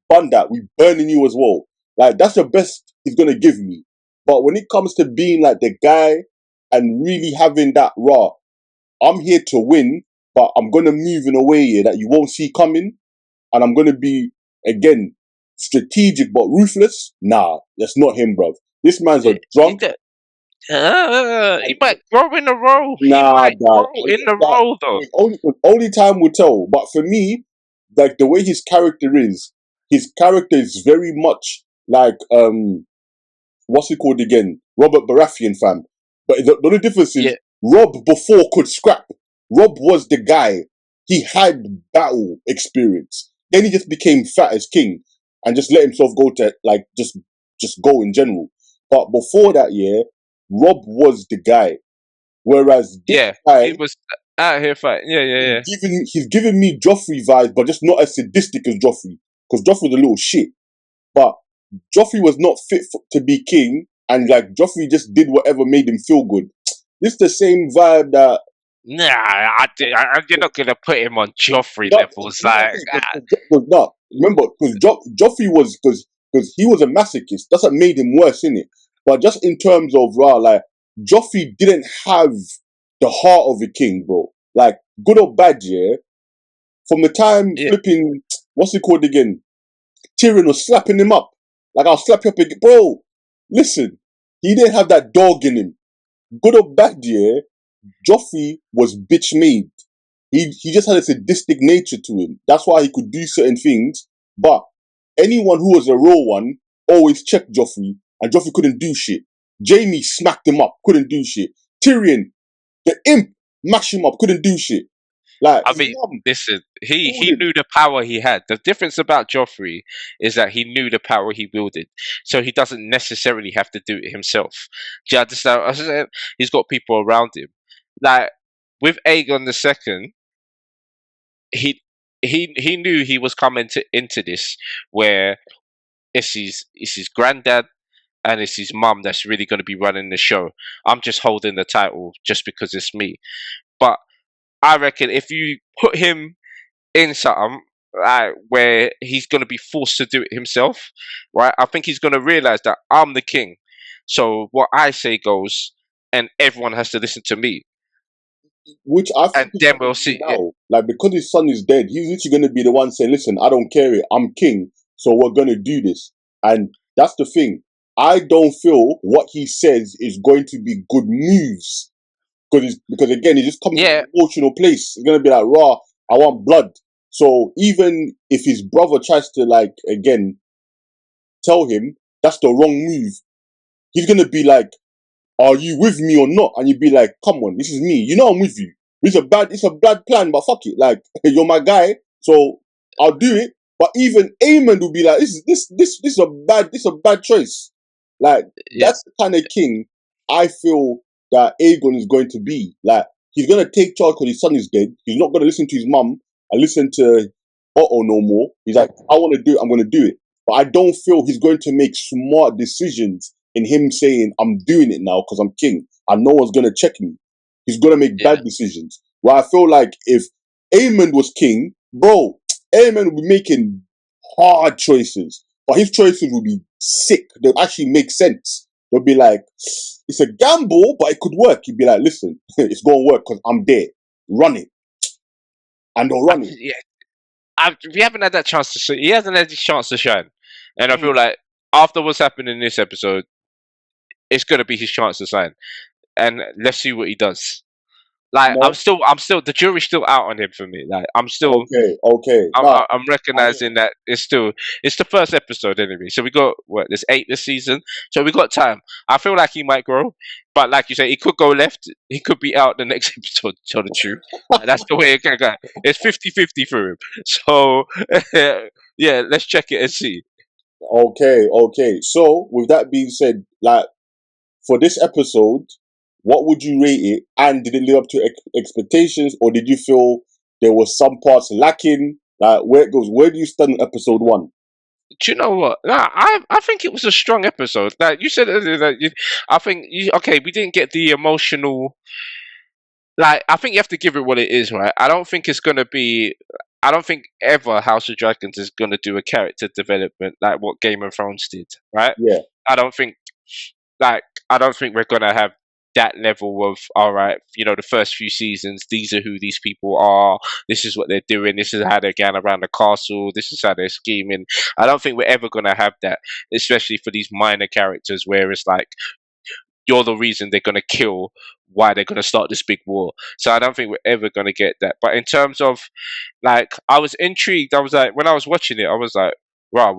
bun that. We burning you as well." Like, that's the best he's gonna give me. But when it comes to being like the guy and really having that raw, I'm here to win, but I'm gonna move in a way here that you won't see coming, and I'm gonna be again strategic but ruthless. Nah, that's not him, bruv. This man's a he drunk. did. He might grow in the role. He Nah, might dog. grow in the That, role, though. only time will tell. But for me, like the way his character is very much like what's it called again? Robert Baratheon, fam. But the only difference Yeah, is Rob before could scrap. Rob was the guy. He had battle experience. Then he just became fat as king and just let himself go to like just go in general. But before that, yeah, Rob was the guy. Whereas this yeah. He guy, was out here fighting. Yeah, yeah, yeah. he's giving me Joffrey vibes, but just not as sadistic as Joffrey. Because Joffrey's a little shit. But Joffrey was not fit to be king, and like Joffrey just did whatever made him feel good. This is the same vibe that Nah, you're not gonna put him on Joffrey no, levels. Like, no, remember because Joffrey was because he was a masochist. That's what made him worse, innit? But just in terms of like Joffrey didn't have the heart of a king, bro. Like good or bad, yeah. From the time yeah, flipping, what's it called again? Tyrion was slapping him up. Like I'll slap you up again, bro. Listen, he didn't have that dog in him. Good or bad, yeah. Joffrey was bitch made. He just had a sadistic nature to him. That's why he could do certain things. But anyone who was a real one always checked Joffrey, and Joffrey couldn't do shit. Jaime smacked him up, couldn't do shit. Tyrion, the imp, mashed him up, couldn't do shit. Like I his mean, mum listen, called he him. knew the power he had. The difference about Joffrey is that he knew the power he wielded, so he doesn't necessarily have to do it himself. Do you understand? I said he's got people around him. Like with Aegon the Second, he he knew he was coming into this where it's his granddad and it's his mum that's really going to be running the show. I'm just holding the title just because it's me. But I reckon if you put him in something where he's going to be forced to do it himself, right? I think he's going to realize that I'm the king. So what I say goes, and everyone has to listen to me. Which I think And he's then gonna we'll do see. now. Like because his son is dead, he's literally gonna be the one saying, "Listen, I don't care it. I'm king, so we're gonna do this." And that's the thing. I don't feel what he says is going to be good moves because again, he just comes from Yeah, an emotional place. It's gonna be like, "Raw, I want blood." So even if his brother tries to like again tell him that's the wrong move, he's gonna be like, are you with me or not? And you'd be like, come on, this is me. You know I'm with you. It's a bad plan, but fuck it. Like, you're my guy, so I'll do it. But even Aemon would be like, this is a bad choice. Like, yeah, that's the kind of king I feel that Aegon is going to be. Like, he's gonna take charge because his son is dead. He's not gonna listen to his mum and listen to Otto no more. He's like, I want to do it, I'm gonna do it. But I don't feel he's going to make smart decisions in him saying, I'm doing it now because I'm king and no one's going to check me. He's going to make yeah, bad decisions. Where I feel like if Aemon was king, bro, Aemon would be making hard choices. But his choices would be sick. They'll actually make sense. They'll be like, it's a gamble, but it could work. He'd be like, listen, it's going to work because I'm there. Run it. And they'll run it. yeah. We haven't had that chance to see. He hasn't had his chance to shine, and I feel Mm. like after what's happened in this episode, it's gonna be his chance to shine. And let's see what he does. Like No? I'm still, the jury's still out on him for me. Like Okay, okay. Nah, I'm I hear recognizing that it's the first episode anyway. So we got what, there's 8 this season, so we got time. I feel like he might grow, but like you say, he could go left. He could be out the next episode. To tell the truth, that's the way it can go. It's 50-50 for him. So yeah, let's check it and see. Okay, okay. So, with that being said, like for this episode, what would you rate it? And did it live up to expectations, or did you feel there was some parts lacking? Like where it goes, where do you stand on episode one? Do you know what? Nah, I think it was a strong episode. Like you said earlier, I think okay, we didn't get the emotional. Like I think you have to give it what it is, right? I don't think it's gonna be. I don't think ever House of Dragons is gonna do a character development like what Game of Thrones did, right? Yeah, I don't think like I don't think we're gonna have that level of all right, the first few seasons, these are who these people are, this is what they're doing, this is how they're going around the castle, this is how they're scheming. I don't think we're ever gonna have that, especially for these minor characters where it's like you're the reason they're gonna kill why they're gonna start this big war. So I don't think we're ever gonna get that. But in terms of like I was intrigued, I was like when I was watching it, I was like, wow,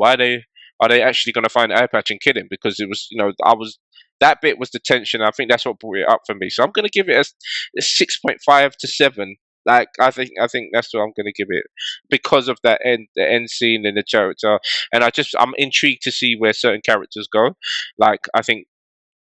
are they actually going to find Eye Patch and kill him? Because it was, that bit was the tension. I think that's what brought it up for me. So I'm going to give it a 6.5 to 7. Like I think that's what I'm going to give it because of the end scene and the character, and I'm intrigued to see where certain characters go. Like I think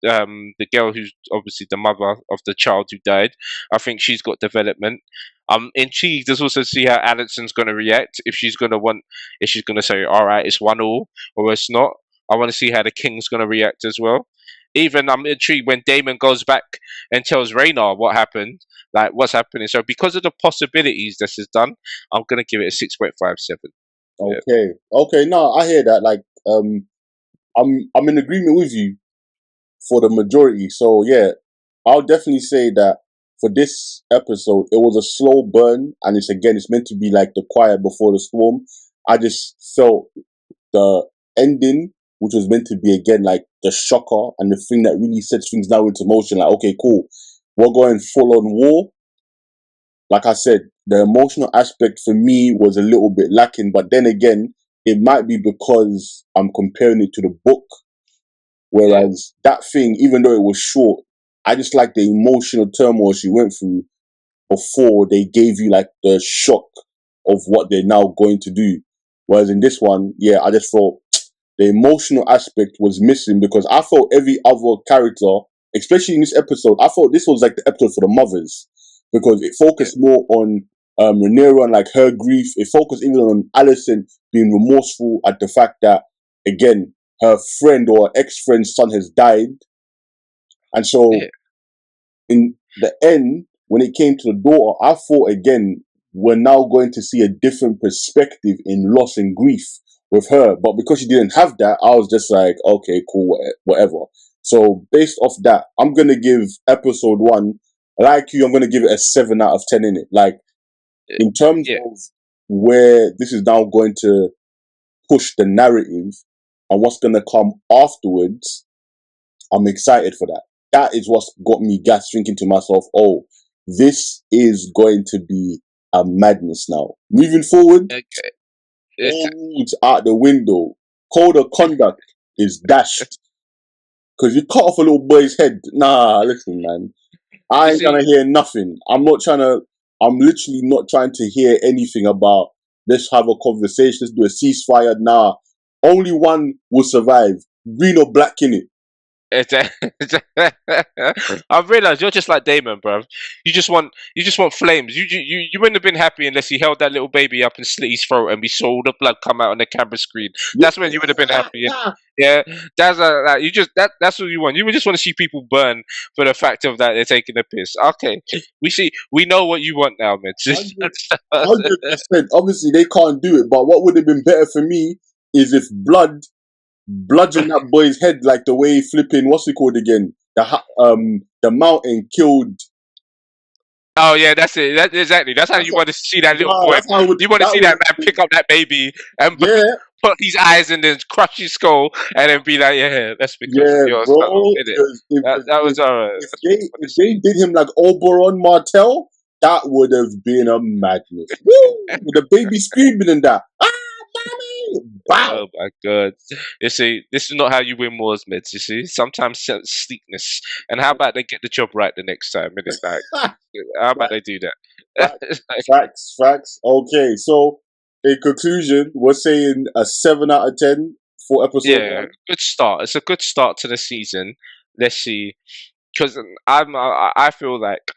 the girl who's obviously the mother of the child who died, I think she's got development. I'm intrigued as also to see how Allison's going to react. If she's going to say, "All right, it's 1-1," or it's not. I want to see how the King's going to react as well. Even I'm intrigued when Damon goes back and tells Rhaenyra what happened, like what's happening. So because of the possibilities this is done, I'm going to give it a 6.57. Okay. Okay. No, I hear that. Like, I'm in agreement with you for the majority. So yeah, I'll definitely say that for this episode, it was a slow burn, and it's meant to be like the quiet before the storm. I just felt the ending, which was meant to be again like the shocker and the thing that really sets things now into motion. Like, okay, cool, we're going full on war. Like I said, the emotional aspect for me was a little bit lacking, but then again, it might be because I'm comparing it to the book. Whereas that thing, even though it was short, I just like the emotional turmoil she went through before they gave you like the shock of what they're now going to do. Whereas in this one, yeah, I just thought the emotional aspect was missing because I felt every other character, especially in this episode, I thought this was like the episode for the mothers because it focused more on Rhaenyra and like her grief. It focused even on Alicent being remorseful at the fact that, again, her friend or ex-friend's son has died. And so in the end, when it came to the daughter, I thought again, we're now going to see a different perspective in loss and grief with her. But because she didn't have that, I was just like, okay, cool, whatever. So based off that, I'm going to give episode 1, like you, I'm going to give it a 7 out of 10 in it. Like, in terms of where this is now going to push the narrative and what's going to come afterwards, I'm excited for that. That is what's got me gas thinking to myself, oh, this is going to be a madness now. Moving forward, all's out the window. Code of conduct is dashed. Because you cut off a little boy's head. Nah, listen, man. I ain't gonna hear nothing. I'm literally not trying to hear anything about let's have a conversation, let's do a ceasefire. Nah. Only one will survive. Green or black in it. I've realized you're just like Damon, bro. You just want flames. You wouldn't have been happy unless he held that little baby up and slit his throat and we saw all the blood come out on the camera screen. That's when you would have been happy. Yeah, that's that's what you want. You would just want to see people burn for the fact of that they're taking a piss. Okay, we know what you want now, man. 100%. Obviously, they can't do it. But what would have been better for me is if bludgeon that boy's head like the way flipping, what's it called again? The mountain killed. Oh yeah, that's it. Exactly. That's how you want to see that little boy. You want to see that man pick up that baby and put his eyes in his crush his skull and then be like, yeah, that's because of your bro. That was alright. If they did him like Oberon Martell, that would have been a madness. Woo! With the baby screaming and that. Oh my god! You see, this is not how you win wars, mids. You see, sometimes sleekness. And how about they get the job right the next time? Like, how about they do that? Facts. Okay, so in conclusion, we're saying a 7 out of 10 for episode 1. Good start. It's a good start to the season. Let's see, because I feel like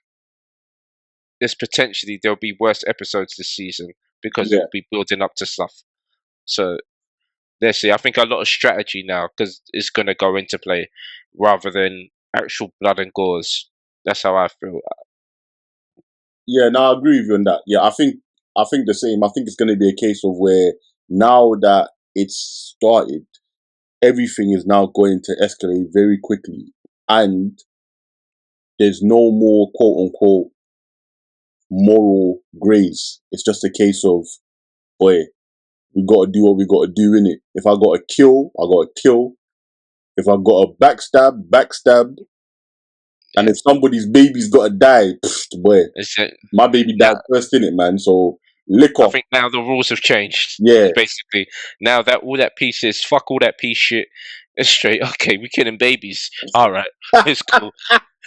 there'll be worse episodes this season because it'll be building up to stuff. So let's see. I think a lot of strategy now because it's going to go into play rather than actual blood and gores. That's how I feel. Yeah, no, I agree with you on that. Yeah, I think the same. I think it's going to be a case of where now that it's started, everything is now going to escalate very quickly, and there's no more quote unquote moral grays. It's just a case of, boy, we got to do what we got to do in it. If I got to kill, I got to kill. If I got to backstab. And if somebody's baby's got to die, boy, my baby died first in it, man. So liquor. I think now the rules have changed. Yeah. Basically, now that all that piece is fuck all that piece shit. It's straight. Okay, we killing babies. All right, it's cool.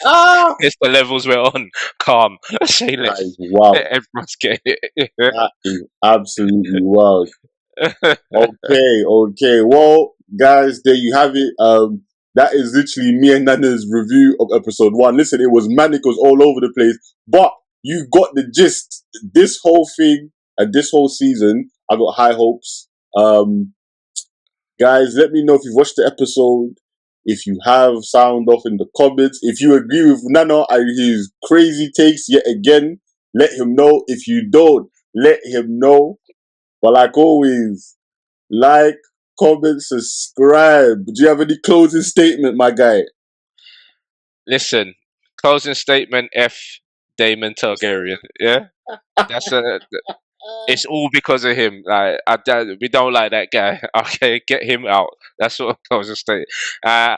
Ah, It's the levels we're on. Calm. Say that is less. wild. Everyone's getting That is absolutely wild. it. Okay. Well, guys, there you have it. That is literally me and Nana's review of episode 1. Listen, it was manic, it was all over the place, but you got the gist. This whole thing and this whole season, I got high hopes. Guys, let me know if you've watched the episode. If you have, sound off in the comments. If you agree with Nana and his crazy takes yet again, let him know. If you don't, let him know. But like always, like, comment, subscribe. Do you have any closing statement, my guy? Listen, closing statement. F. Damon Targaryen. Yeah, that's a. It's all because of him. Like we don't like that guy. Okay, get him out. That's what closing statement. I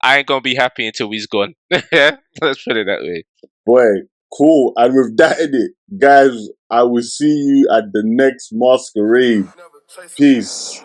ain't gonna be happy until he's gone. Yeah, let's put it that way. Boy, cool. And with that in it, guys, I will see you at the next masquerade. Peace.